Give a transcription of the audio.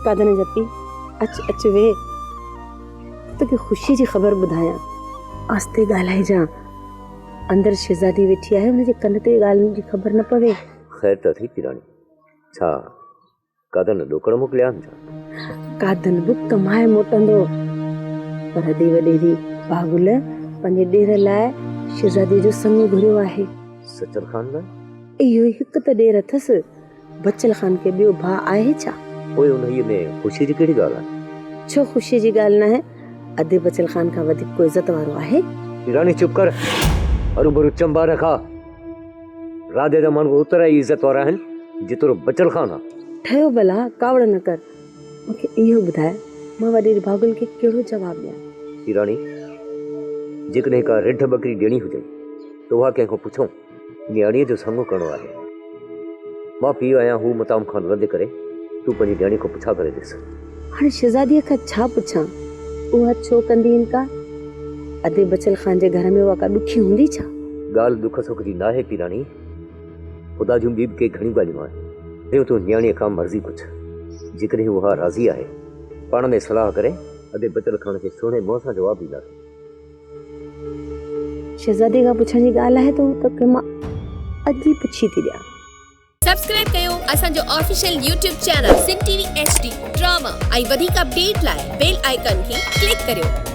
कादन जपी अच अच वे तोखे ख़ुशी जी ख़बर ॿुधायां आस्ते ॻाल्हाए जा अंदर शहज़ादी वेठी आहे हुनजे कन ते ॻाल्हियुनि जी ख़बर न पवे। ख़ैर त थी राणी छा कादन ॾोकड़ मोकिलिया आहिनि छा? कादन बि कमाए मोटंदो पर दे वॾेरी पागुल पंहिंजे ॾेर लाइ शहज़ादी जो संग घुरियो आहे। सचल खान लाइ? इहो हिकु त ॾेर अथसि बचल खान खे ॿियो भाउ आहे छा? पोइ उन्हीअ में ख़ुशी जी कहिड़ी ॻाल्हि आहे? छो ख़ुशी जी ॻाल्हि न आहे अधे बचल खान खां वधीक को इज़त वारो आहे? राणी चुप कर हरू भरू चंबा न खा। राधे जा माण्हू ओतिरा ई इज़त वारा आहिनि जेतिरो बचल खान आहे। ठहियो भला कावड़ न कर मूंखे इहो ॿुधाए मां वॾेरी भागुल खे कहिड़ो जवाबु ॾियां? राणी जेकॾहिं का रिढ बकरी ॾियणी हुजे त उहा कंहिंखां पुछूं न्याणीअ जो संग करिणो आहे। मां पीउ आहियां हू मताम खान रद्द करे तूं पंहिंजी न्याणी खां पुछा करे ॾिस। हाणे शहज़ादीअ खां छा पुछां उहा छो कंदी इनकार? अधे बचल खान जे घर में उहा का ॾुखी हूंदी छा? ॻाल्हि दुख सुख जी न आहे राणी ख़ुदा जूं ॿी बि के घणियूं ॻाल्हियूं आहिनि। ॿियो तूं न्याणीअ खां मर्ज़ी पुछ जेकॾहिं उहा राज़ी आहे पाण में सलाह करे अधे बचल खान खे सुहिणे मुंहं सां जवाबु ॾींदासीं। शहज़ादी खां पुछण जी ॻाल्हि आहे त तोखे मां अॼु ई पुछी थी ॾियां। सब्सक्राइब कयो असांजो official YouTube channel Sindh TV HD drama ऐं वधीक अपडेट लाइ बेल आइकन खे क्लिक करियो।